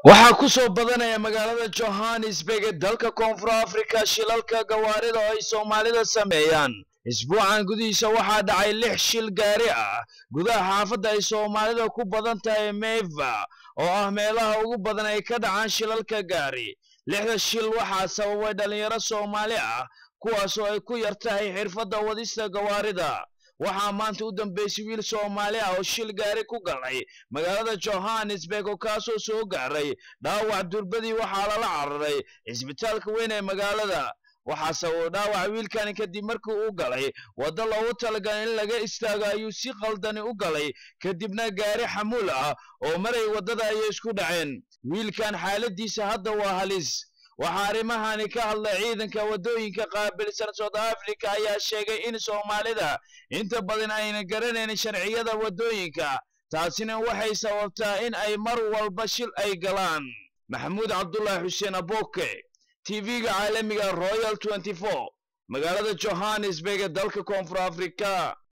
waxaa ku soo badanaya magaalada Johannesburg ee dalka Koonfur Afrika shilalka gawaarida oo ay Soomaalida sameeyaan. Isbuucan gudihiisa waxaa dhacay 6 shil gaari ah gudaha xaafadda ay Soomaalida ku badan tahay Meva oo ah meelaha ugu badan ay ka dhacaan shilalka gaari. 6 shil waxaa sababay dhalinyaro Soomaali ah kuwaas oo ay ku yartahay xirfadda wadista gawaarida. waxaa maanta u dambeysay wiil Soomaali ah oo shil gaari ku galay magaalada Johannesburg oo kaasoo soo gaaray dhaawac durbadii waxaa lala cararay isbitaalka weyn ee magaalada. waxaa sababay dhaawac wiilkan kadib markii uu galay wada loogu talagalay in laga istaago ayuu si qaldan u galay kadibna gaari xamuul ah oo maray wadada ay isku dhaceen. wiilkan xaaladiisa hadda waa halis. waxaa arrimahani ka hadlay ciidanka wadooyinka qaabilsan South Africa ayaa sheegay in Soomaalida inta badan ayna garanaynin sharciyada wadooyinka taasina waxay sababtaa in ay mar walba shil ay galaan. Maxamuud Cabdullaahi Xuseen Aboke, TV-ga caalamiga Royal 24, magaalada Johannesburg ee dalka Koonfur Afrika.